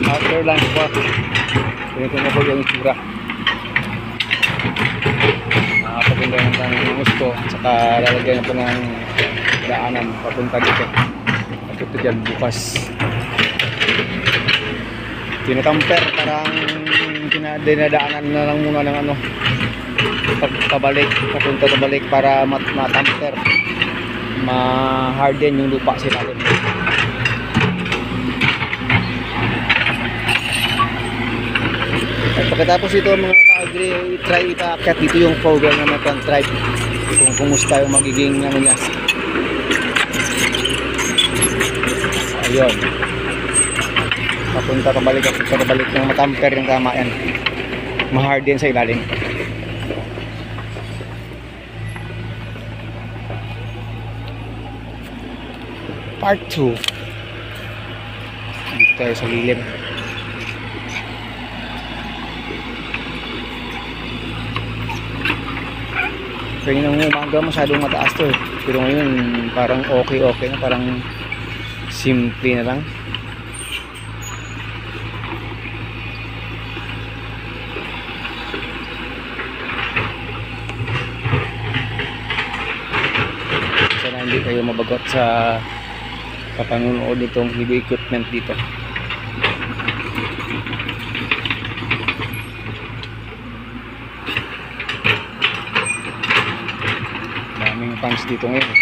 Outdoor lunch park. Ganito na po yung itsura. Nakapaganda ng gusto. Saka lalagyan na po ng daanan papunta dito. At ito dyan bukas. Tinatamper, parang dinadaanan na lang muna ng ano, pabalik, papunta pabalik para matamper, ma-harden yung lupa sila. At pagkatapos ito mga ka-agree, try ipaakyat dito yung four-wheel na may pang-try kung kumusta yung magiging ano niya. Ayun, papunta pabalik ng matamper yung tama yan, ma-harden sa ilalim. Part 2 dito tayo sa lilim. Kanina ng umaga masyadong mataas to pero ngayon parang okay na, parang simple na lang. Sana hindi kayo mabagot sa panonood nitong heavy equipment dito. Daming fans dito ngayon.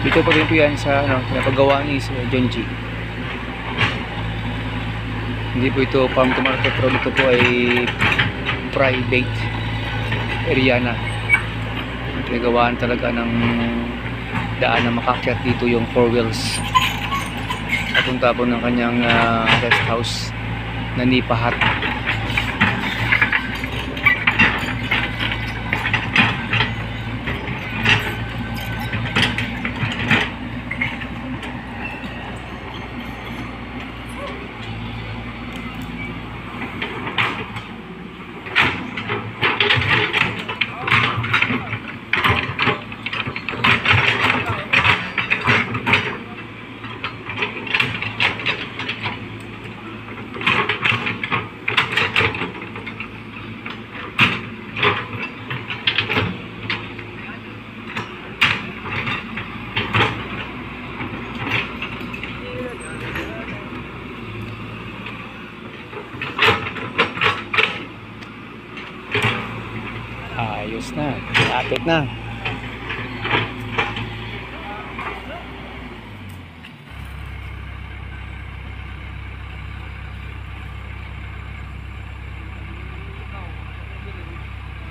Dito pa rin po yan sa pinapagawa ni John G. Hindi po ito farm to market, pero dito po ay private area na. Pinagawaan talaga ng daan na makakyat dito yung four wheels. Papunta po ng kanyang rest house na Nipahat. Ayos na, lapit na.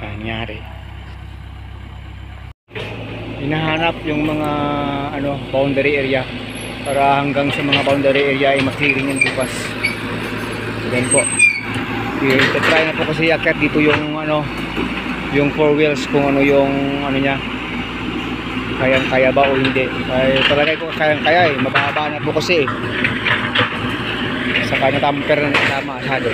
Nangyari. Hinahanap yung mga boundary area para hanggang sa mga boundary area ay makliring yung bukas. Yan po. I-try na po kasi akyat dito yung yung four wheels, kung yung niya, kayang-kaya ba o hindi. Ay palagay ko kayang-kaya mababa na po kasi saka natamper na tama masyado.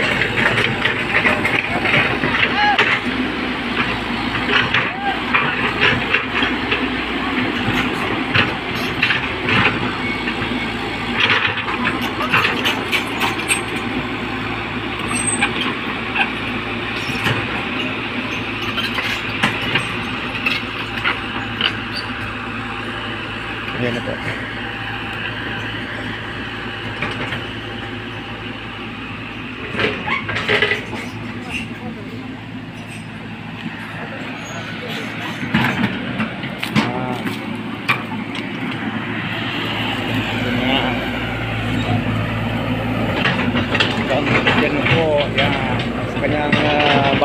Ayan na po.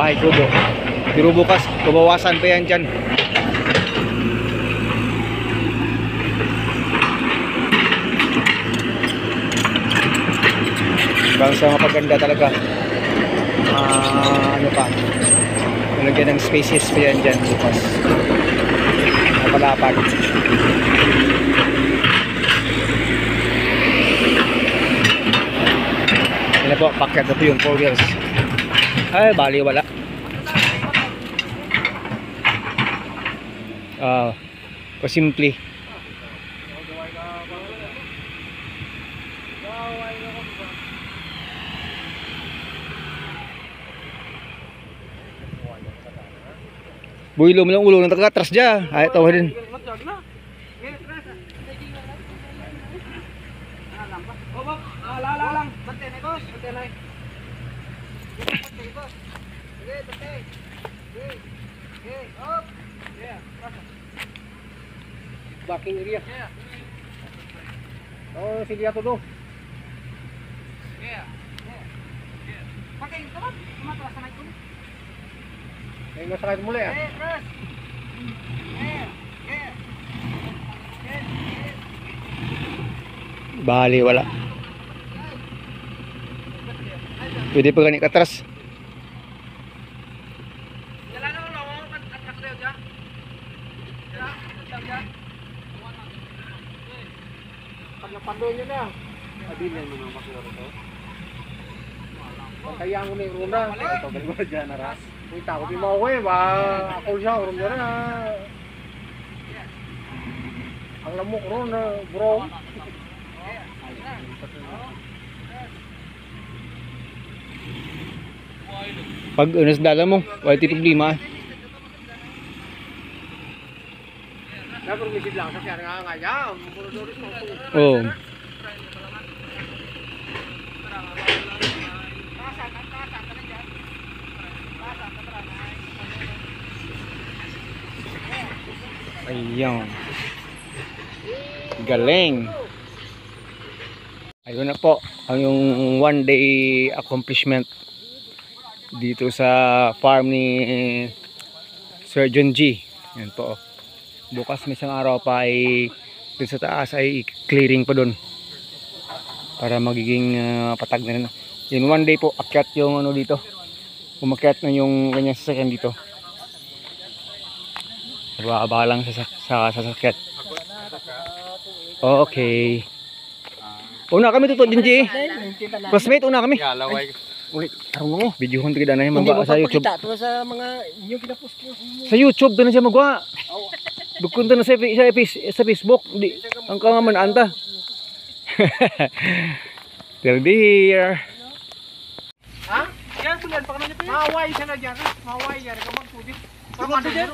bahay kubo. Pero bukas, babawasan pa yan dyan. Bangsa mapaganda talaga. Ano pa? Nalagyan ng spaces pa yan dyan bukas. Napalapad. Yan na po, packet na po yung 4 wheels. Ay, bali wala. Pasimple. Builo mo lang ulo ng taga-atras dyan. Ay, tawa din. Backing area. Oh, sige ato do. Pakai itu kan, matras na ito. Ay, masakit muli ah. Bali, wala. Pwede pa ganit katras. Pandoy nyo na. Abilin mo nang makura ito. Kaya ang may runa. Ito, galiwa dyan na ras. Uy, takot yung mga ko eh. Ako siya, urum dyan na. Ang lamok ron na, bro. Pag nasdala mo, wala ti problema. Permisid lang sa kaya nga yan. Oh. Ayun. Galing. Ayun na po ang yung one day accomplishment dito sa farm ni Sir John G. Yan po. Bukas may isang araw pa ay dun sa taas ay clearing pa dun para magiging patag na rin. Yun, one day po akyat yung ano dito, umakyat na yung kanyang sasakyan dito. Bababa lang sa sasakyan. Okay, una kami tuto din G. Classmate, una kami. Uy, tarong mo, videohon tigda na yung magwa sa YouTube. Sa mga inyo kinapost ko. Sa YouTube doon na siya magwa. Bukod na sa Facebook, di ang kangaman anta. There dear. Ha? Yan sulan pa kananya pa. Maway siya na diyan, maway yan ka magpudit. Tama diyan.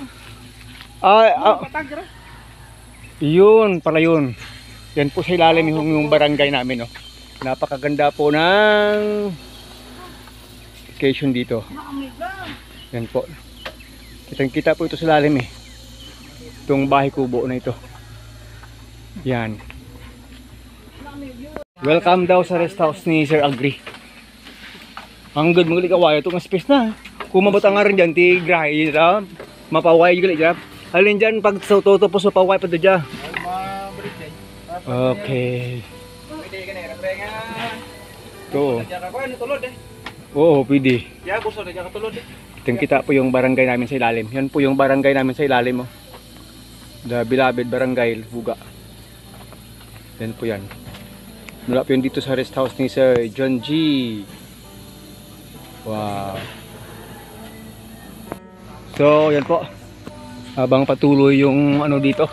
Yun, pala yun. Yan po sa ilalim yung barangay namin, no. Napakaganda po ng location dito. Yan po. Kitang-kita po ito sa ilalim eh. Itong bahay kubo na ito. Yan. Welcome daw sa rest house ni Sir Agri. Ang good mga likawaya itong space na. Kung mabata nga rin dyan, tigrahe dyan. Mapaway juga dyan. Halin dyan pag sa toto po sa paway pa dyan. Okay. Ito. Oo, pwede. Kitang-kita po yung barangay namin sa ilalim. Yan po yung barangay namin sa ilalim. Oh. The Bilabid Barangay, Buga. Yan po yan. Mula po yun dito sa rest house ni Sir John G. Wow. So, yan po. Habang patuloy yung ano dito,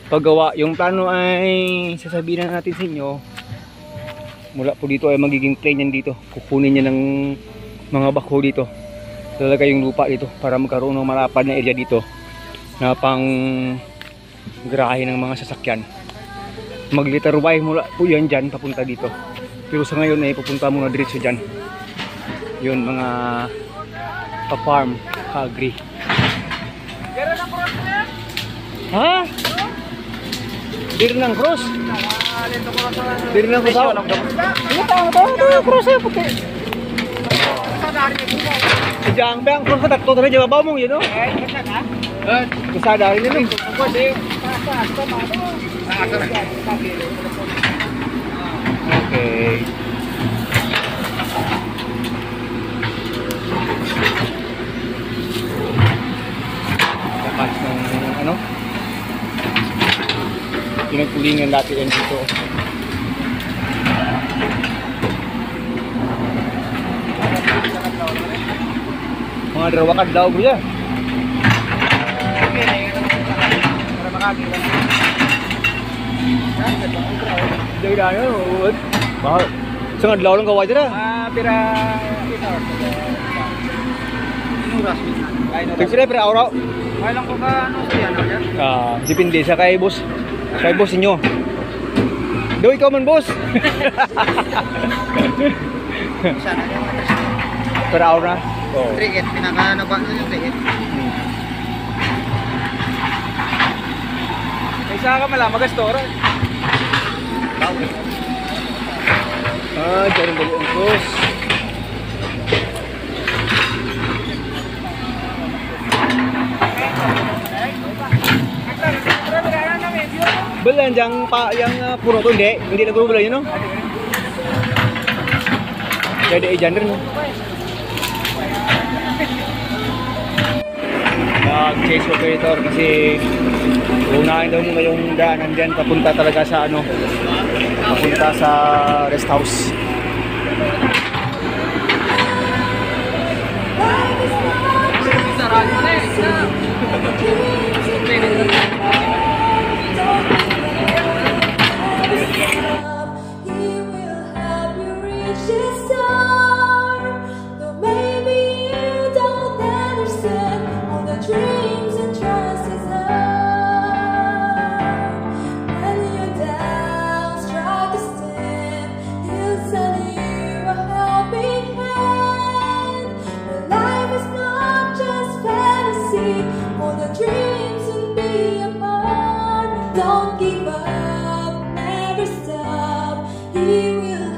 paggawa, yung plano ay sasabihin na natin sa inyo. Mula po dito ay magiging plain yan dito. Kukunin niya ng mga bako dito. Lalagay yung lupa dito para magkaroon ng malapad na area dito na pang garahe ng mga sasakyan. Mag-liter Y mula po yan dyan papunta dito. Pero sa ngayon ay pupunta muna diretso dyan. Yun mga pa-farm, ka-agri. Ha? Diri ng cross? Diri ng cross? Ano tawag ito? Ito cross eh puti. hari itu mau. Sejang bang, kung katak to tabi jawa mo yun, no? Basta ka? Kasada rin yun. Ako di. Sa mano. Okay. Lakas ng ano? Pinagpulingan natin yan dito. Mga darawakan daw bro ya. Para makakita. Jadi dah ya, mahal. Sangat law lang kaway dira. Pira ito. Nuras minsan. Siyempre pre aura. May lang ko ka ano sa yan ya. Depende sa kay boss. Kay boss inyo. Do ikaw man boss. Sana yung atas. Per aura. Oh. Ticket pinaka ano ba yung ticket? Isa ka mala magastora. Jaring balik ongkos. Belan yang puro to hindi nagro yun no. Jadi jander no. Nag-chase operator kasi unahin daw muna yung daanan dyan papunta talaga sa ano, papunta sa rest house. Dreams and trust is when your doubts try to stand, he'll send you a helping hand. Your life is not just fantasy, all the dreams and be apart. Don't give up, never stop, he will